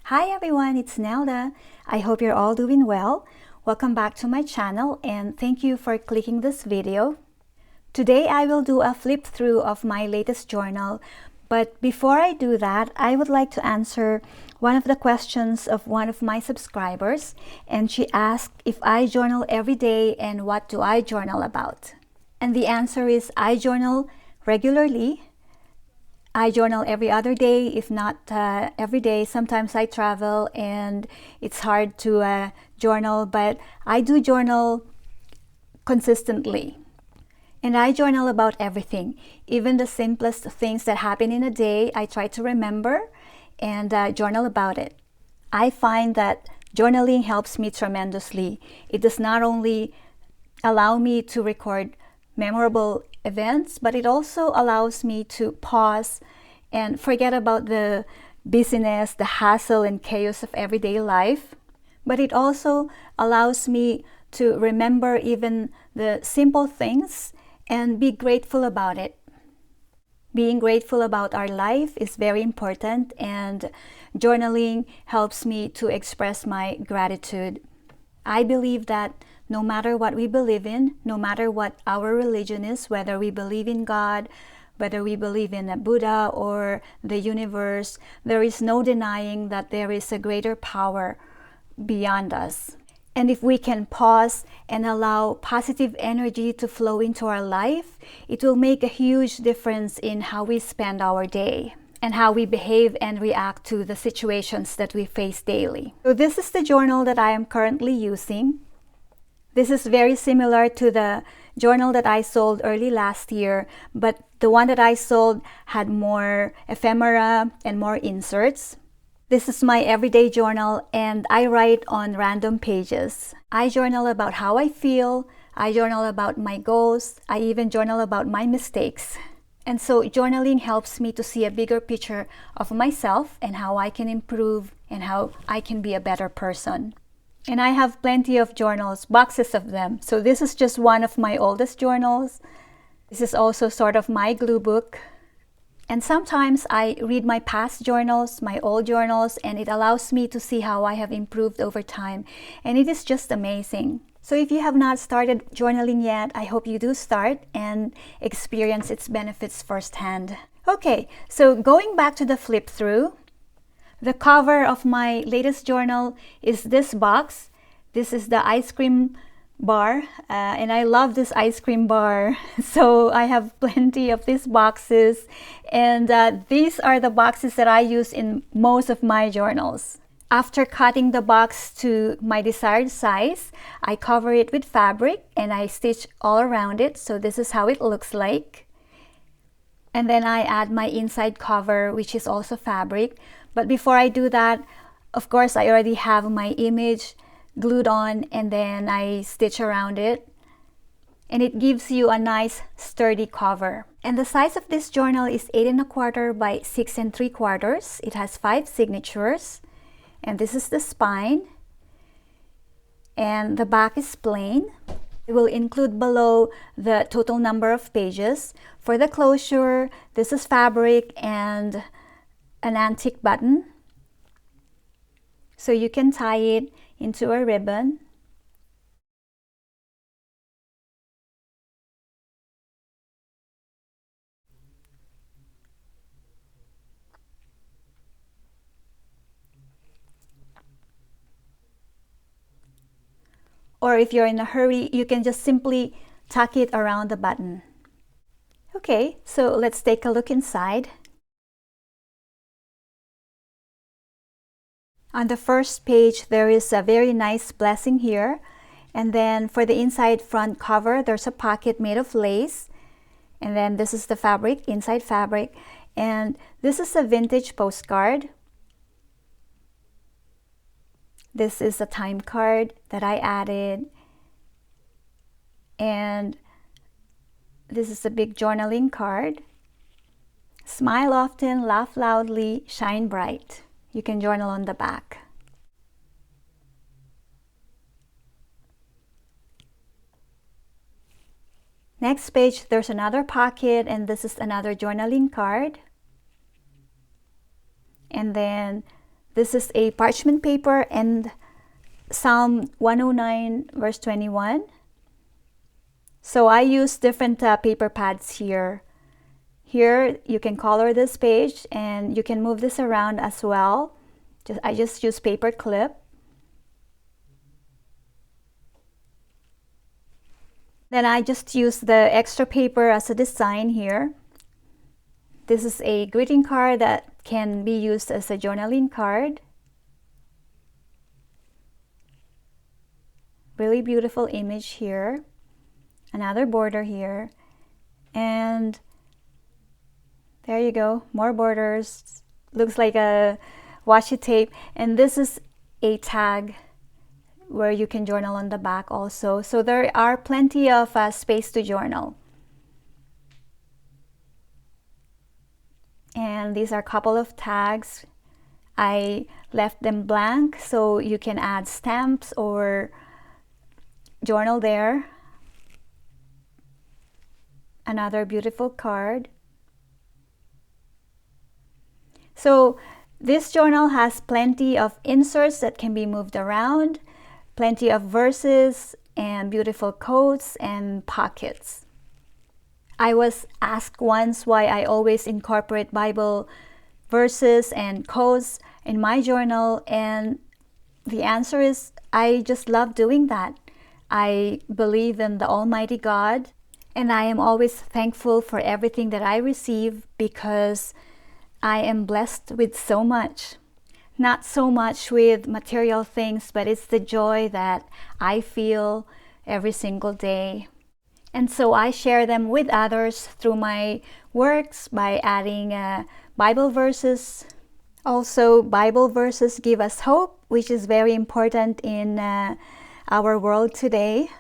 Hi everyone, it's Nelda. I hope you're all doing well. Welcome back to my channel and thank you for clicking this video. Today I will do a flip through of my latest journal, but before I do that, I would like to answer one of the questions of one of my subscribers, and she asked if I journal every day and what do I journal about. And the answer is I journal regularly. I journal every other day, if not every day. Sometimes I travel and it's hard to journal, but I do journal consistently. And I journal about everything, even the simplest things that happen in a day. I try to remember and journal about it. I find that journaling helps me tremendously. It does not only allow me to record memorable events, but it also allows me to pause and forget about the busyness, the hassle and chaos of everyday life. But it also allows me to remember even the simple things and be grateful about it. Being grateful about our life is very important, and journaling helps me to express my gratitude. I believe that no matter what we believe in, no matter what our religion is, whether we believe in God, whether we believe in a Buddha or the universe, there is no denying that there is a greater power beyond us. And if we can pause and allow positive energy to flow into our life, it will make a huge difference in how we spend our day and how we behave and react to the situations that we face daily. So this is the journal that I am currently using. This is very similar to the journal that I sold early last year, but the one that I sold had more ephemera and more inserts. This is my everyday journal, and I write on random pages. I journal about how I feel, I journal about my goals, I even journal about my mistakes. And so journaling helps me to see a bigger picture of myself and how I can improve and how I can be a better person. And I have plenty of journals, boxes of them. So this is just one of my oldest journals. This is also sort of my glue book. And sometimes I read my past journals, my old journals, and it allows me to see how I have improved over time. And it is just amazing. So if you have not started journaling yet, I hope you do start and experience its benefits firsthand. Okay, so going back to the flip through, the cover of my latest journal is this box. This is the ice cream bar, and I love this ice cream bar. So I have plenty of these boxes, and these are the boxes that I use in most of my journals. After cutting the box to my desired size, I cover it with fabric and I stitch all around it. So this is how it looks like. And then I add my inside cover, which is also fabric. But before I do that, of course, I already have my image glued on, and then I stitch around it. And it gives you a nice sturdy cover. And the size of this journal is 8 1/4 by 6 3/4. It has 5 signatures. And this is the spine. And the back is plain. It will include below the total number of pages. For the closure, this is fabric and an antique button. So you can tie it into a ribbon. Or if you're in a hurry, you can just simply tuck it around the button. Okay, so let's take a look inside. On the first page, there is a very nice blessing here. And then for the inside front cover, there's a pocket made of lace. And then this is the fabric, inside fabric. And this is a vintage postcard. This is a time card that I added. And this is a big journaling card. Smile often, laugh loudly, shine bright. You can journal on the back. Next page, there's another pocket, and this is another journaling card. And then This is a parchment paper and Psalm 109 verse 21. So I use different paper pads here. Here you can color this page and you can move this around as well. I just use paper clip. Then I just use the extra paper as a design here. This is a greeting card that can be used as a journaling card. Really beautiful image here. Another border here. And there you go, more borders. Looks like a washi tape. And this is a tag where you can journal on the back also. So there are plenty of space to journal. And these are a couple of tags. I left them blank so you can add stamps or journal there. Another beautiful card. So this journal has plenty of inserts that can be moved around, plenty of verses and beautiful quotes and pockets. I was asked once why I always incorporate Bible verses and quotes in my journal, and the answer is I just love doing that. I believe in the Almighty God, and I am always thankful for everything that I receive because I am blessed with so much. Not so much with material things, but it's the joy that I feel every single day. And so I share them with others through my works by adding Bible verses. Also, Bible verses give us hope, which is very important in our world today.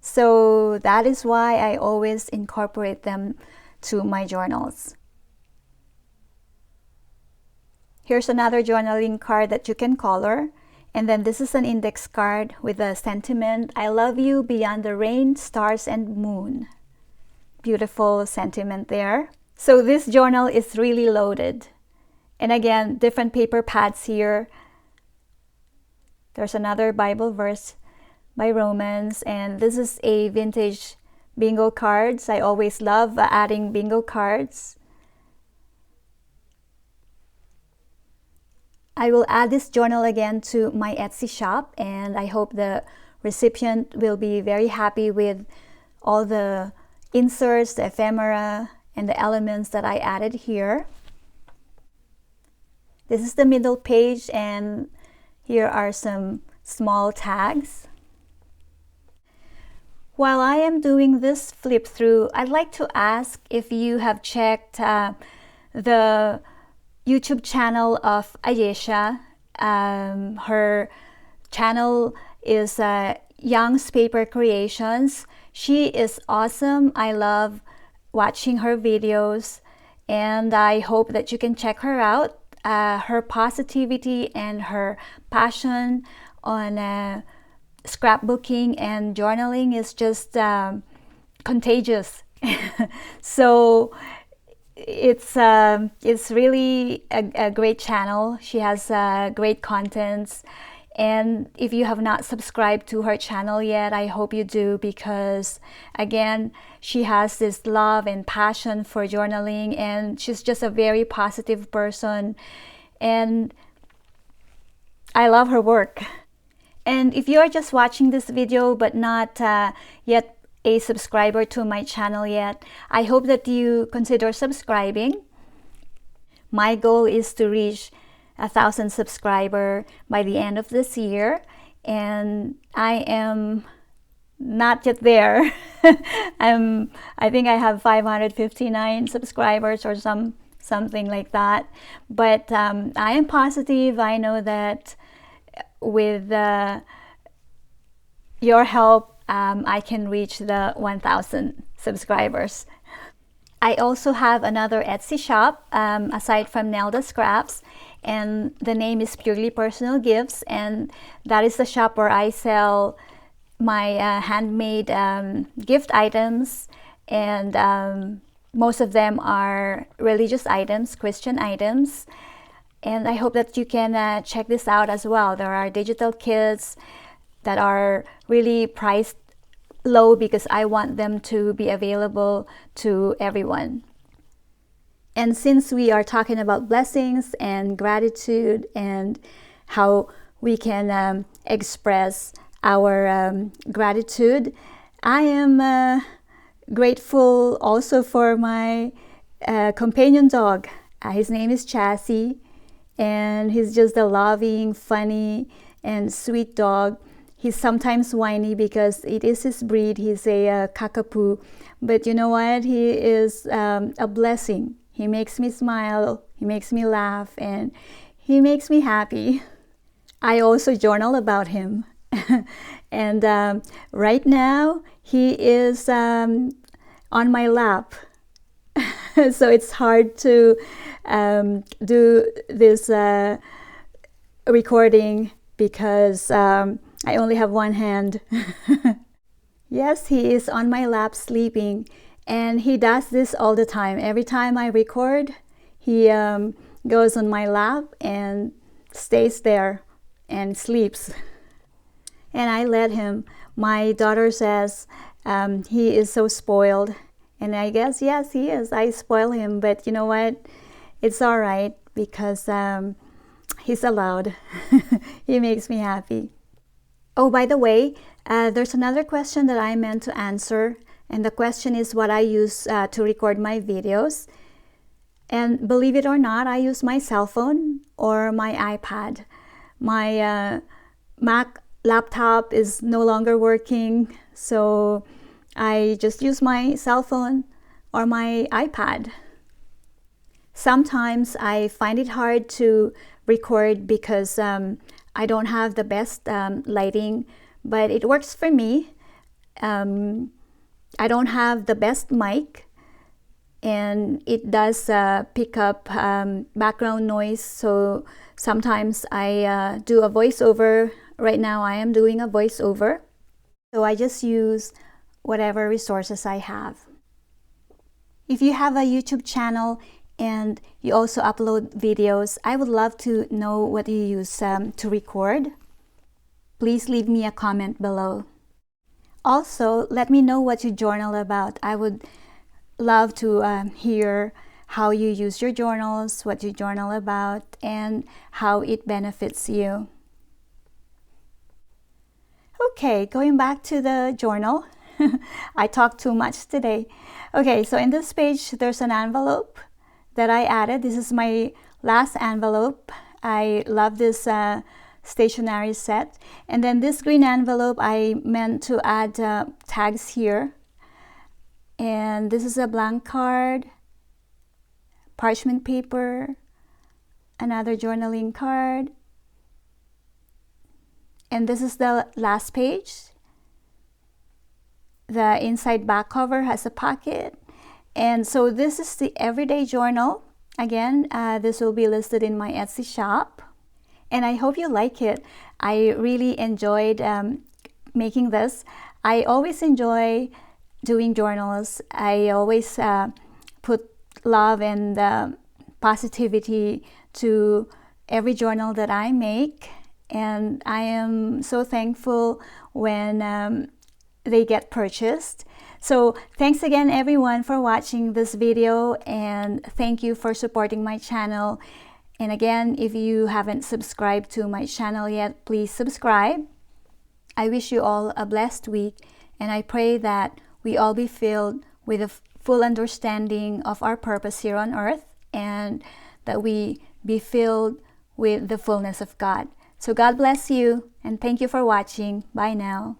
So that is why I always incorporate them to my journals. Here's another journaling card that you can color. And then this is an index card with a sentiment, I love you beyond the rain, stars, and moon. Beautiful sentiment there. So this journal is really loaded. And again, different paper pads here. There's another Bible verse by Romans. And this is a vintage bingo cards. I always love adding bingo cards. I will add this journal again to my Etsy shop, and I hope the recipient will be very happy with all the inserts, the ephemera, and the elements that I added here. This is the middle page, and here are some small tags. While I am doing this flip through, I'd like to ask if you have checked the YouTube channel of Ayesha. Her channel is Young's Paper Creations. She is awesome. I love watching her videos, and I hope that you can check her out. Her positivity and her passion on scrapbooking and journaling is just contagious. So it's really a great channel. She has great contents, and if you have not subscribed to her channel yet, I hope you do, because again, she has this love and passion for journaling, and she's just a very positive person, and I love her work. And if you are just watching this video but not yet a subscriber to my channel yet, I hope that you consider subscribing. My goal is to reach 1,000 subscribers by the end of this year, and I am not yet there. I think I have 559 subscribers or something like that, but I am positive. I know that with your help, I can reach the 1,000 subscribers. I also have another Etsy shop aside from Neldascrafts, and the name is Purely Personal Gifts, and that is the shop where I sell my handmade gift items, and most of them are religious items, Christian items. And I hope that you can check this out as well. There are digital kits that are really priced low because I want them to be available to everyone. And since we are talking about blessings and gratitude and how we can express our gratitude, I am grateful also for my companion dog. His name is Chassis, and he's just a loving, funny, and sweet dog. He's sometimes whiny because it is his breed. He's a cockapoo. But you know what? He is a blessing. He makes me smile, he makes me laugh, and he makes me happy. I also journal about him. And right now, he is on my lap. So it's hard to do this recording because I only have one hand. Yes, he is on my lap sleeping, and he does this all the time. Every time I record, he goes on my lap and stays there and sleeps. And I let him. My daughter says he is so spoiled. And I guess, yes, he is. I spoil him. But you know what? It's all right because he's allowed. He makes me happy. Oh, by the way, there's another question that I meant to answer. And the question is what I use to record my videos. And believe it or not, I use my cell phone or my iPad. My Mac laptop is no longer working, so I just use my cell phone or my iPad. Sometimes I find it hard to record because I don't have the best lighting, but it works for me. I don't have the best mic, and it does pick up background noise, so sometimes I do a voiceover. Right now I am doing a voiceover, so I just use whatever resources I have. If you have a YouTube channel and you also upload videos, I would love to know what you use to record. Please leave me a comment below. Also, let me know what you journal about. I would love to hear how you use your journals, what you journal about, and how it benefits you. Okay, going back to the journal. I talked too much today. Okay, so in this page, there's an envelope that I added. This is my last envelope. I love this stationery set. And then this green envelope, I meant to add tags here. And this is a blank card, parchment paper, another journaling card. And this is the last page. The inside back cover has a pocket. And so this is the everyday journal. Again, this will be listed in my Etsy shop. And I hope you like it. I really enjoyed making this. I always enjoy doing journals. I always put love and positivity to every journal that I make. And I am so thankful when they get purchased. So thanks again everyone for watching this video, and thank you for supporting my channel. And again, if you haven't subscribed to my channel yet, please subscribe. I wish you all a blessed week, and I pray that we all be filled with a full understanding of our purpose here on earth, and that we be filled with the fullness of God. So God bless you, and thank you for watching. Bye now.